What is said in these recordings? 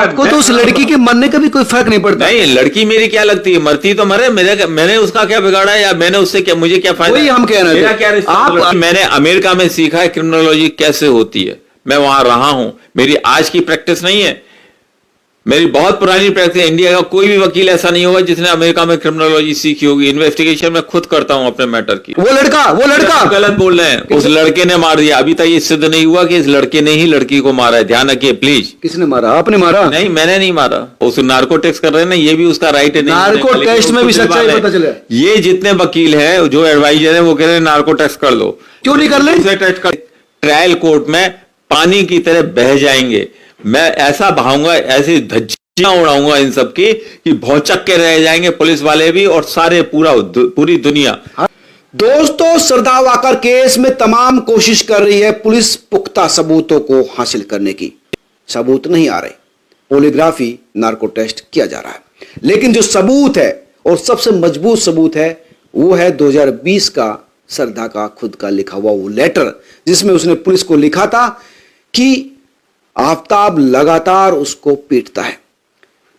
आपको तो उस लड़की के मरने का भी कोई फर्क नहीं पड़ता। नहीं, लड़की मेरी क्या लगती है, मरती तो मरे, मैंने उसका क्या बिगाड़ा है, या मैंने उससे क्या, मुझे क्या फायदा? वही हम कह रहे मेरा थे। क्या रिश्ता? मैंने अमेरिका में सीखा है क्रिमिनोलॉजी कैसे होती है, मैं वहां रहा हूं, मेरी आज की प्रैक्टिस नहीं है, मेरी बहुत पुरानी प्रैक्टिस है। इंडिया का कोई भी वकील ऐसा नहीं होगा जिसने अमेरिका में क्रिमिनोलॉजी सीखी होगी। इन्वेस्टिगेशन मैं खुद करता हूं अपने मैटर की। वो लड़का गलत बोल रहे हैं, उस लड़के ने मार दिया। अभी तक ये सिद्ध नहीं हुआ कि इस लड़के ने ही लड़की को मारा है, ध्यान रखिए प्लीज। किसने मारा? आपने मारा? नहीं, मैंने नहीं मारा। उस नार्को टेस्ट कर रहे हैं ना, ये भी उसका राइट है। नार्को टेस्ट में भी सच्चाई पता चला। ये जितने वकील है जो एडवाइजर है वो कह रहे हैं नार्को टेस्ट कर लो। क्यों नहीं कर ले? टेस्ट कर, ट्रायल कोर्ट में पानी की तरह बह जाएंगे। मैं ऐसा बहाऊंगा, ऐसी धज्जियां उड़ाऊंगा इन सब की कि भौचक के रह जाएंगे पुलिस वाले भी और सारे पूरी दुनिया। दोस्तों, श्रद्धा वाकर केस में तमाम कोशिश कर रही है पुलिस पुख्ता सबूतों को हासिल करने की। सबूत नहीं आ रहे, पॉलीग्राफी, नार्को टेस्ट किया जा रहा है, लेकिन जो सबूत है और सबसे मजबूत सबूत है वो है 2020 का श्रद्धा का खुद का लिखा हुआ वो लेटर, जिसमें उसने पुलिस को लिखा था कि आफताब लगातार उसको पीटता है,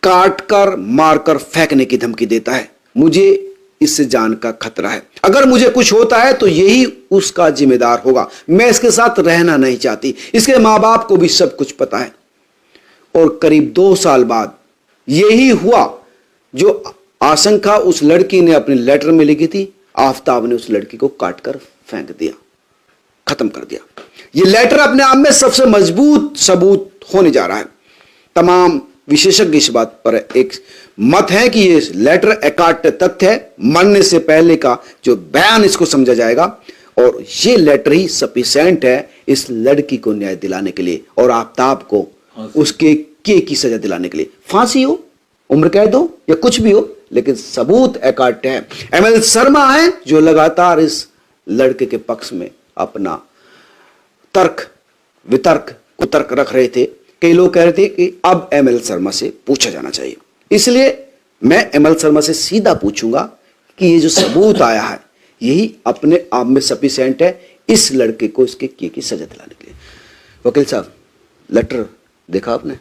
काटकर मारकर फेंकने की धमकी देता है, मुझे इससे जान का खतरा है, अगर मुझे कुछ होता है तो यही उसका जिम्मेदार होगा, मैं इसके साथ रहना नहीं चाहती। इसके माँ बाप को भी सब कुछ पता है। और करीब 2 साल बाद यही हुआ जो आशंका उस लड़की ने अपने लेटर में लिखी थी। आफताब ने उस लड़की को काटकर फेंक दिया, खत्म कर दिया। ये लेटर अपने आप में सबसे मजबूत सबूत होने जा रहा है। तमाम विशेषज्ञ इस बात पर एक मत है कि ये लेटर अकाट्य तथ्य है, मरने से पहले का जो बयान इसको समझा जाएगा, और ये लेटर ही सफिशिएंट है इस लड़की को न्याय दिलाने के लिए और आफताब को उसके किए की सजा दिलाने के लिए। फांसी हो, उम्र कैद हो या कुछ भी हो, लेकिन सबूत अकाट्य है। एमएल शर्मा है जो लगातार इस लड़के के पक्ष में अपना तर्क वितर्क कुतर्क रख रहे थे। कई लोग कह रहे थे कि अब एमएल शर्मा से पूछा जाना चाहिए, इसलिए मैं एमएल शर्मा से सीधा पूछूंगा कि ये जो सबूत आया है यही अपने आप में सफिशिएंट है इस लड़के को इसके किए की सजा दिलाने के लिए। वकील साहब, लेटर देखा आपने?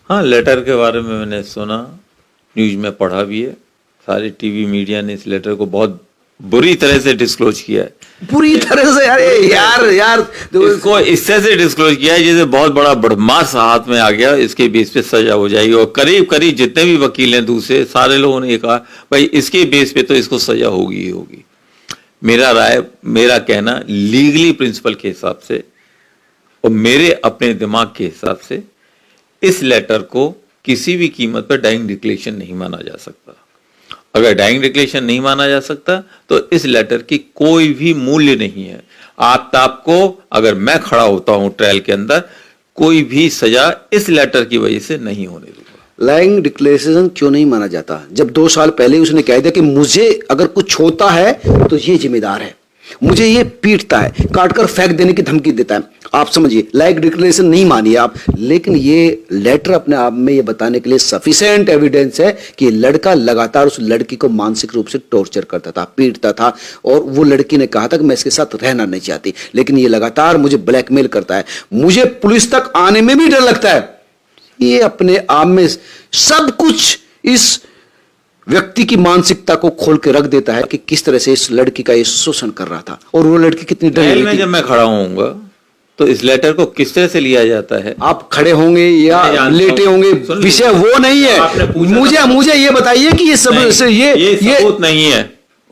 हाँ, लेटर के बारे में मैंने सुना, न्यूज में पढ़ा भी है। सारे टीवी मीडिया ने इस लेटर को बहुत बुरी तरह से डिस्क्लोज किया है। बुरी तरह से? अरे यार इसको इस तरह से डिस्क्लोज किया है जैसे बहुत बड़ा बदमाश हाथ में आ गया, इसके बेस पे सजा हो जाएगी। और करीब करीब जितने भी वकील हैं दूसरे सारे लोगों ने कहा भाई इसके बेस पे तो इसको सजा होगी ही होगी। मेरा कहना लीगली प्रिंसिपल के हिसाब से और मेरे अपने दिमाग के हिसाब से इस लेटर को किसी भी कीमत पर डाइंग डिक्लेरेशन नहीं माना जा सकता। अगर डाइंग डिक्लेरेशन नहीं माना जा सकता तो इस लेटर की कोई भी मूल्य नहीं है। आफताब को अगर मैं खड़ा होता हूं ट्रायल के अंदर, कोई भी सजा इस लेटर की वजह से नहीं होने दूंगा। डाइंग डिक्लेरेशन क्यों नहीं माना जाता? जब 2 साल पहले उसने कह दिया कि मुझे अगर कुछ होता है तो ये जिम्मेदार है, मुझे ये पीटता है, काटकर फेंक देने की धमकी देता है। आप समझिए, लाइक डिक्लेरेशन नहीं मानिए आप, लेकिन ये लेटर अपने आप में ये बताने के लिए सफिशिएंट एविडेंस है कि लड़का लगातार उस लड़की को मानसिक रूप से टॉर्चर करता था, पीटता था, और वो लड़की ने कहा था कि मैं इसके साथ रहना नहीं चाहती, लेकिन ये लगातार मुझे ब्लैकमेल करता है, मुझे पुलिस तक आने में भी डर लगता है। ये अपने आप में सब कुछ इस व्यक्ति की मानसिकता को खोल के रख देता है कि किस तरह से इस लड़की का ये शोषण कर रहा था और वो लड़की कितनी डरी थी। जब मैं खड़ा होऊंगा तो इस लेटर को किस तरह से लिया जाता है? आप खड़े होंगे या लेटे होंगे, विषय वो नहीं है। मुझे ये बताइए कि ये सब ये सबूत नहीं है।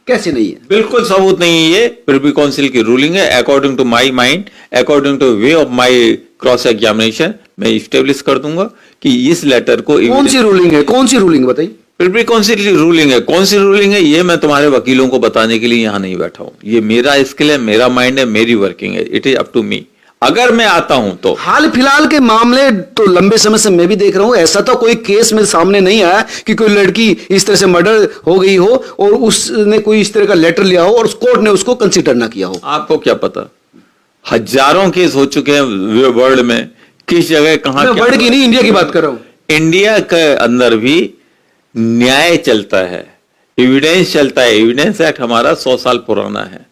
कैसे नहीं है? बिल्कुल सबूत नहीं है। ये प्रिवी काउंसिल की रूलिंग है। According to my mind, according to way of my cross examination, मैं इस्टेब्लिश कर दूंगा कि इस लेटर को। कौन सी रूलिंग है? कौन सी रूलिंग बताइए? प्रिवी काउंसिल की रूलिंग है। कौन सी रूलिंग है ये मैं तुम्हारे वकीलों को बताने के लिए यहां नहीं बैठा हूं। ये मेरा स्किल है, मेरा माइंड है, मेरी वर्किंग है। It is up to me. अगर मैं आता हूं तो हाल फिलहाल के मामले तो लंबे समय से मैं भी देख रहा हूं, ऐसा तो कोई केस मेरे सामने नहीं आया कि कोई लड़की इस तरह से मर्डर हो गई हो और उसने कोई इस तरह का लेटर लिया हो और कोर्ट ने उसको कंसीडर ना किया हो। आपको क्या पता, हजारों केस हो चुके हैं वर्ल्ड में, किस जगह कहां। वर्ल्ड की नहीं, इंडिया की बात कर रहा हूं। इंडिया के अंदर भी न्याय चलता है, एविडेंस चलता है। एविडेंस एक्ट हमारा 100 साल पुराना है।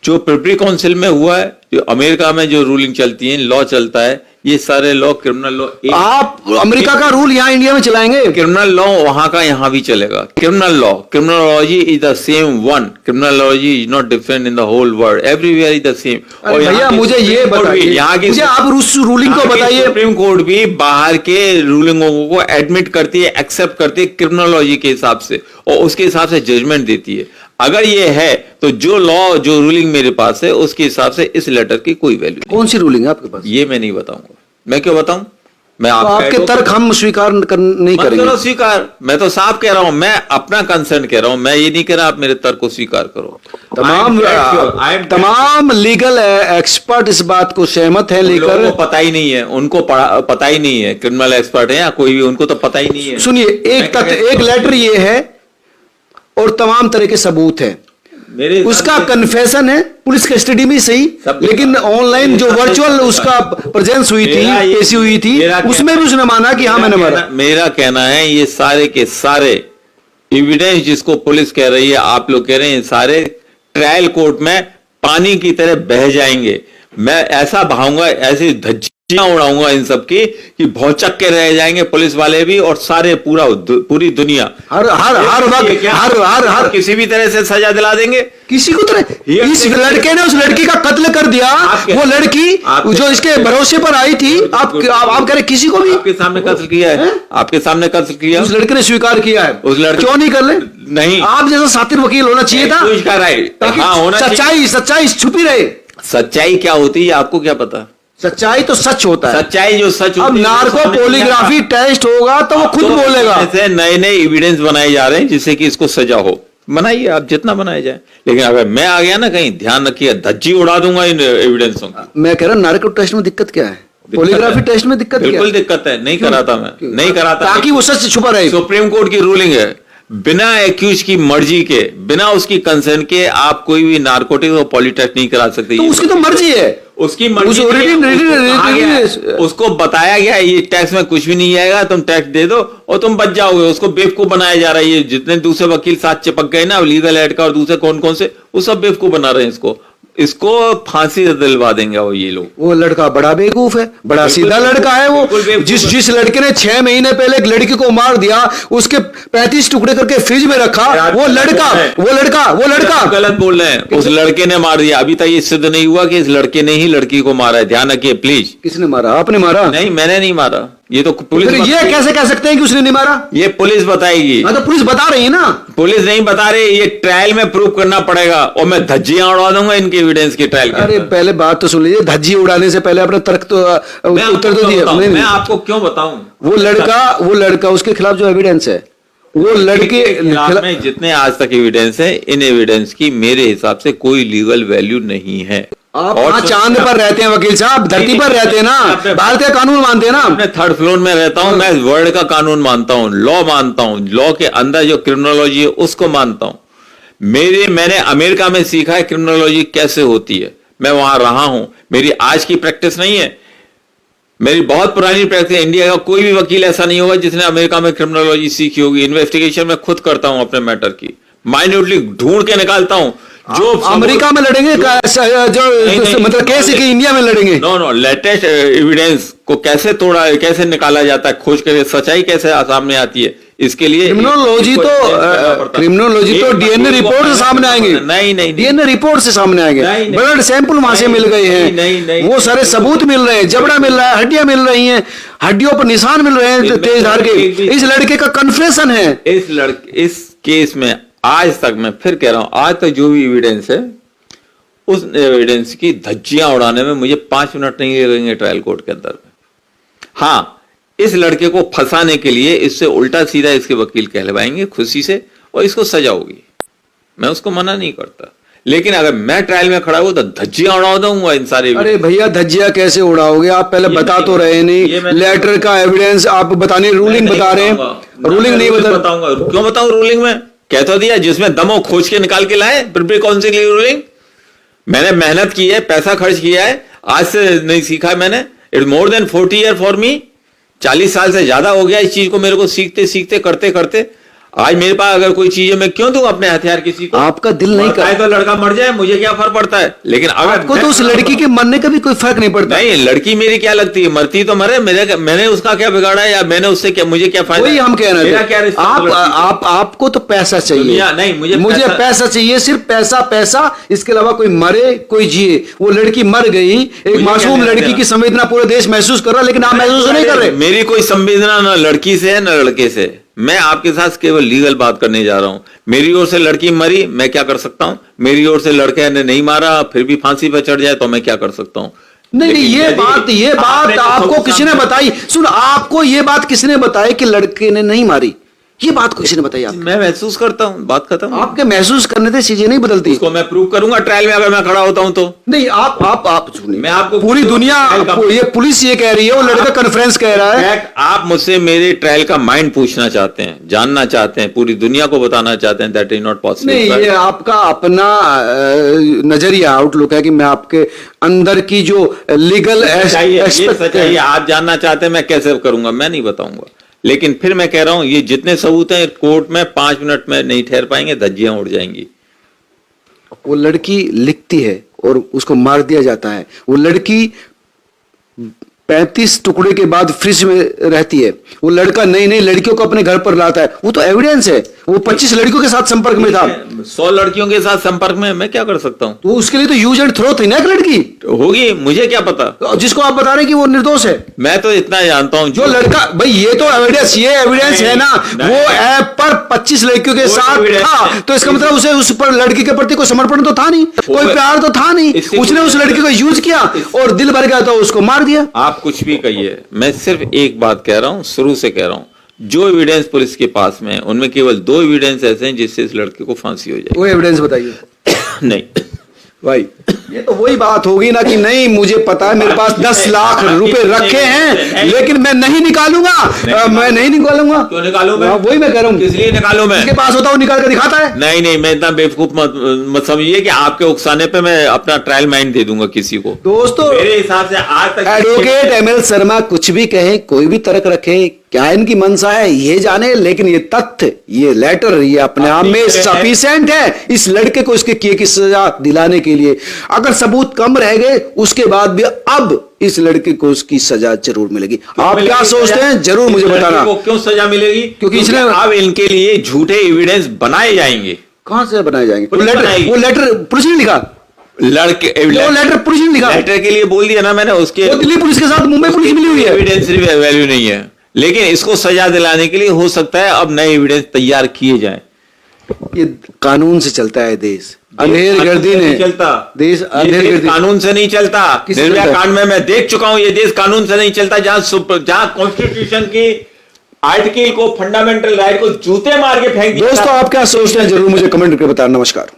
जो प्रिवी काउंसिल में हुआ है, जो अमेरिका में जो रूलिंग चलती है, लॉ चलता है, ये सारे लॉ, क्रिमिनल लॉ, आप अमेरिका का रूल यहाँ इंडिया में चलाएंगे? क्रिमिनल लॉ वहां का यहाँ भी चलेगा। Criminal law, criminology is the same one. Criminology is not different in the whole world, everywhere is the same. और भैया मुझे ये बताइए, यहाँ की, मुझे आप उस रूलिंग को बताइए। सुप्रीम कोर्ट भी बाहर के रूलिंगों को एडमिट करती है, एक्सेप्ट करती है क्रिमिनोलॉजी के हिसाब से, और उसके हिसाब से जजमेंट देती है। अगर ये है तो जो लॉ, जो रूलिंग मेरे पास है, उसके हिसाब से इस लेटर की कोई वैल्यू नहीं। कौन सी रूलिंग है आपके पास? ये मैं नहीं बताऊंगा। मैं क्यों बताऊं? मैं तो आपके तर्क हम स्वीकार नहीं मत करेंगे। करो स्वीकार, मैं तो साफ कह रहा हूं, मैं अपना कंसर्न कह रहा हूं, मैं ये नहीं कह रहा आप मेरे तर्क को स्वीकार करो। तमाम लीगल एक्सपर्ट इस बात को सहमत है, लेकर लेकर पता ही नहीं है, उनको पता ही नहीं है, क्रिमिनल एक्सपर्ट है या कोई भी, उनको तो पता ही नहीं है। सुनिए, एक लेटर ये है और तमाम तरह के सबूत है। उसका कन्फेशन है, पुलिस कस्टडी में सही, लेकिन ऑनलाइन जो वर्चुअल उसका प्रेजेंस हुई थी, पेशी हुई थी, उसमें भी उसने माना कि हाँ मैंने मारा। मेरा कहना है ये सारे के सारे एविडेंस जिसको पुलिस कह रही है, आप लोग कह रहे हैं, सारे ट्रायल कोर्ट में पानी की तरह बह जाएंगे। मैं ऐसा बहाऊंगा, ऐसी धज्जियां उड़ाऊंगा इन सब की कि भौचक के रह जाएंगे पुलिस वाले भी और सारे पूरी दुनिया। हर वक्त हर किसी भी तरह से सजा दिला देंगे किसी को। तरह इस लड़के ने उस लड़की का कत्ल कर दिया, वो लड़की जो इसके भरोसे पर आई थी, आप कह रहे किसी को भी आपके सामने कत्ल किया है, आपके सामने कत्ल किया, उस लड़के ने स्वीकार किया है। उस लड़के क्यों नहीं कर ले? नहीं, आप जैसा सातिर वकील होना चाहिए था, ताकि सच्चाई छुपी रहे। सच्चाई क्या होती है आपको क्या पता? सच्चाई तो सच होता है। सच्चाई जो सच अब नार्को पॉलीग्राफी टेस्ट होगा तो वो खुद बोलेगा। ऐसे नए नए एविडेंस बनाए जा रहे हैं जिससे कि इसको सजा हो। बनाइए आप, जितना बनाया जाए, लेकिन अगर मैं आ गया ना कहीं, ध्यान रखिए, धज्जी उड़ा दूंगा इन एविडेंसों की। मैं कह रहा हूं नार्को टेस्ट में दिक्कत क्या है? पॉलीग्राफी टेस्ट में दिक्कत क्या है? बिल्कुल दिक्कत है, नहीं कराता मैं, नहीं कराता, ताकि वो सच छुपा रहे। सुप्रीम कोर्ट की रूलिंग है, बिना एक्यूज की मर्जी के, बिना उसकी कंसर्न के आप कोई भी नार्कोटिक और पॉलीटेस्ट नहीं करा सकते। तो उसकी तो मर्जी है, उसकी मर्जी। उसको बताया गया ये टैक्स में कुछ भी नहीं आएगा, तुम टैक्स दे दो और तुम बच जाओगे। उसको बेवकूफ बनाया जा रहा है। ये जितने दूसरे वकील साथ चिपक गए ना, लीगल एड का और दूसरे कौन कौन से, वो सब बेवकूफ बना रहे हैं इसको फांसी दिलवा देंगे वो ये लोग। वो लड़का बड़ा बेवकूफ है, बड़ा सीधा लड़का है वो। जिस लड़के ने 6 महीने पहले एक लड़की को मार दिया, उसके 35 टुकड़े करके फ्रिज में रखा, वो लड़का गलत बोल रहे हैं। उस लड़के ने मार दिया, अभी तक ये सिद्ध नहीं हुआ कि इस लड़के ने ही लड़की को मारा है। ध्यान रखिए प्लीज। किसने मारा? आपने मारा? नहीं, मैंने नहीं मारा। ये तो पुलिस ये कैसे कह सकते हैं कि उसने नहीं मारा? ये पुलिस बताएगी। तो पुलिस बता रही है ना। पुलिस नहीं बता रही, ये ट्रायल में प्रूव करना पड़ेगा और मैं धज्जियां उड़ा दूंगा इनके एविडेंस के ट्रायल के। अरे पहले बात तो सुन लीजिए, धज्जी उड़ाने से पहले अपना तर्क तो उत्तर तो दिए। मैं आपको क्यों बताऊं? वो लड़का उसके खिलाफ जो एविडेंस है, वो लड़के खिलाफ में जितने आज तक एविडेंस है, इन एविडेंस की मेरे हिसाब से कोई लीगल वैल्यू नहीं है। आप वहां चांद पर रहते हैं वकील साहब, धरती पर रहते हैं ना, भारतीय कानून मानते हैं ना। मैं 3rd फ्लोर में रहता हूं, मैं वर्ल्ड का कानून मानता हूं, लॉ मानता हूं, लॉ के अंदर जो क्रिमिनोलॉजी है उसको मानता हूं। मैंने अमेरिका में सीखा है क्रिमिनोलॉजी कैसे होती है, मैं वहां रहा हूं। मेरी आज की प्रैक्टिस नहीं है, मेरी बहुत पुरानी प्रैक्टिस है। इंडिया का कोई भी वकील ऐसा नहीं होगा जिसने अमेरिका में क्रिमिनोलॉजी सीखी होगी। इन्वेस्टिगेशन मैं खुद करता हूं अपने मैटर की, माइन्यूटली ढूंढ के निकाला हूं। जो अमेरिका में लड़ेंगे जो मतलब कैसे कि इंडिया में लड़ेंगे? नो, लेटेस्ट एविडेंस को कैसे तोड़ा, कैसे निकाला जाता है, खोज करके सच्चाई कैसे सामने आती है, इसके लिए क्रिमिनोलॉजी तो डीएनए रिपोर्ट से सामने आएंगे। नहीं, डीएनए रिपोर्ट से सामने आएंगे, ब्लड सैंपल वहां से मिल गए हैं, वो सारे सबूत मिल रहे हैं, जबड़ा मिल रहा है, हड्डियां मिल रही हैं, हड्डियों पर निशान मिल रहे हैं तेज धार के। इस लड़के का कन्फेशन है। इस केस में आज तक, मैं फिर कह रहा हूं, आज तक जो भी एविडेंस है, उस एविडेंस की धज्जियां उड़ाने में मुझे 5 मिनट नहीं लगेंगे ट्रायल कोर्ट के अंदर में। हाँ, इस लड़के को फंसाने के लिए इससे उल्टा सीधा इसके वकील कहलवाएंगे खुशी से और इसको सजा होगी। मैं उसको मना नहीं करता, लेकिन अगर मैं ट्रायल में खड़ा हूं तो धज्जियां उड़ा दूंगा इन सारे। अरे भैया, धज्जियां कैसे उड़ाओगे? आप पहले बता तो रहे नहीं, लेटर का एविडेंस आप बताने, रूलिंग बता रहे हैं, रूलिंग नहीं बताऊंगा। क्यों बताऊं? रूलिंग में कह तो दिया, जिसमें दमो खोज के निकाल के लाए। प्रिपरेटरी काउंसिल की रूलिंग मैंने मेहनत की है, पैसा खर्च किया है, आज से नहीं सीखा मैंने। It's more than 40 year for me. 40 साल से ज्यादा हो गया इस चीज को मेरे को सीखते सीखते, करते करते। आज मेरे पास अगर कोई चीज है, मैं क्यों दूं अपने हथियार किसी को? आपका दिल नहीं मरता है तो लड़का मर जाए, मुझे क्या फर्क पड़ता है? लेकिन अगर आपको तो उस लड़की के मरने का भी कोई फर्क नहीं पड़ता। नहीं, लड़की मेरी क्या लगती है? मरती तो मरे, मैंने उसका क्या बिगाड़ा है, या मैंने उससे क्या, मुझे क्या फायदा? वही हम कह रहे मेरा थे, क्या रिश्ता आपको तो पैसा चाहिए। नहीं, मुझे पैसा चाहिए, सिर्फ पैसा पैसा, इसके अलावा कोई मरे कोई जिए। वो लड़की मर गई, एक मासूम लड़की की संवेदना पूरे देश महसूस कर रहा, लेकिन आप महसूस नहीं कर रहे। मेरी कोई संवेदना न लड़की से है न लड़के से। मैं आपके साथ केवल लीगल बात करने जा रहा हूं। मेरी ओर से लड़की मरी, मैं क्या कर सकता हूं? मेरी ओर से लड़के ने नहीं मारा, फिर भी फांसी पर चढ़ जाए तो मैं क्या कर सकता हूं? नहीं, ये बात आपको किसने बताई? सुन, आपको ये बात किसने बताई कि लड़के ने नहीं मारी? ये बात किसने बताई आपको? मैं महसूस करता हूं, बात खत्म। आपके महसूस करने से चीजें नहीं बदलती। उसको मैं प्रूव करूंगा ट्रायल में, अगर मैं खड़ा होता हूं तो। नहीं, आप सुनिए, मैं आपको पूरी दुनिया, ये पुलिस ये कह रही है, वो लड़का कॉन्फ्रेंस कह रहा है। आप मुझसे मेरे ट्रायल का माइंड पूछना चाहते हैं, जानना चाहते हैं, पूरी दुनिया को बताना चाहते हैं, दैट इज नॉट पॉसिबल। नहीं, ये आपका अपना नजरिया, आउटलुक है कि मैं आपके अंदर की जो लीगल सच्चाई आप जानना चाहते हैं, मैं कैसे करूंगा? मैं नहीं बताऊंगा। लेकिन फिर मैं कह रहा हूं, ये जितने सबूत हैं कोर्ट में 5 मिनट में नहीं ठहर पाएंगे, धज्जियां उड़ जाएंगी। वो लड़की लिखती है और उसको मार दिया जाता है। वो लड़की 35 टुकड़े के बाद फ्रिज में रहती है। वो लड़का नई नई लड़कियों को अपने घर पर लाता है। वो तो एविडेंस है। वो 25 लड़कियों के साथ संपर्क में था। 100 लड़कियों के साथ संपर्क में मैं क्या कर सकता हूं? तो उसके लिए तो यूज एंड थ्रो थी ना एक लड़की। होगी, मुझे क्या पता? जिसको आप बता रहे हैं कि वो निर्दोष है। मैं तो इतना जानता हूं, जो लड़का, भाई ये तो एविडेंस, ये एविडेंस है ना। वो ऐप पर 25 लड़कियों के साथ था, तो इसका मतलब उसे उस पर लड़की के प्रति कोई समर्पण तो था नहीं, कोई प्यार तो था नहीं। उसने उस लड़की को यूज किया और दिल भर गया तो उसको मार दिया। आप कुछ भी कहिए, मैं सिर्फ एक बात कह रहा हूं, शुरू से कह रहा हूं, जो एविडेंस पुलिस के पास में है उनमें केवल 2 एविडेंस ऐसे हैं जिससे इस लड़के को फांसी हो जाए। वो एविडेंस बताइए। नहीं भाई, ये तो वही बात होगी ना कि नहीं, मुझे पता है मेरे पास 10 लाख रुपए रखे हैं, लेकिन मैं नहीं निकालूंगा। मैं नहीं निकालूंगा। क्यों निकालूं मैं? वही मैं कह रहा हूं। किस लिए निकालूं मैं? इसके पास होता वो निकाल कर दिखाता है। नहीं, मैं इतना बेवकूफ मत समझिए कि आपके उकसाने पे मैं अपना ट्रायल माइंड दे दूंगा किसी को। दोस्तों, मेरे हिसाब से आज तक एडवोकेट ML शर्मा कुछ भी कहे, कोई भी तर्क रखे, क्या इनकी मंशा है ये जाने, लेकिन ये तथ्य, ये लेटर, ये अपने आप में सफिशिएंट है इस लड़के को इसके किए की सजा दिलाने के लिए। अगर सबूत कम रह गए उसके बाद भी अब इस लड़के को उसकी सजा जरूर मिलेगी। आप क्या सोचते हैं, जरूर मुझे बताना। क्यों सजा मिलेगी? क्योंकि इसने अब इनके लिए झूठे एविडेंस बनाए जाएंगे। कहां से बनाए जाएंगे? वो लेटर पुलिस ने लिखा। लड़के लेटर पुलिस ने लिखा। लेटर के लिए बोल दिया ना मैंने, उसके दिल्ली पुलिस के साथ मुंबई पुलिस मिली हुई है। एविडेंस वैल्यू नहीं है, लेकिन इसको सजा दिलाने के लिए हो सकता है अब नए एविडेंस तैयार किए जाएं। ये कानून से चलता है देश, अंधेर गर्दी ने चलता देश, अंधेर गर्दी कानून से नहीं चलता। निर्भया कांड में मैं देख चुका हूं, ये देश कानून से नहीं चलता। जहां कॉन्स्टिट्यूशन की आर्टिकल को, फंडामेंटल राइट को जूते मार के फेंक दिया। दोस्तों, आप क्या सोचते हैं, जरूर मुझे कमेंट करके बताना। नमस्कार।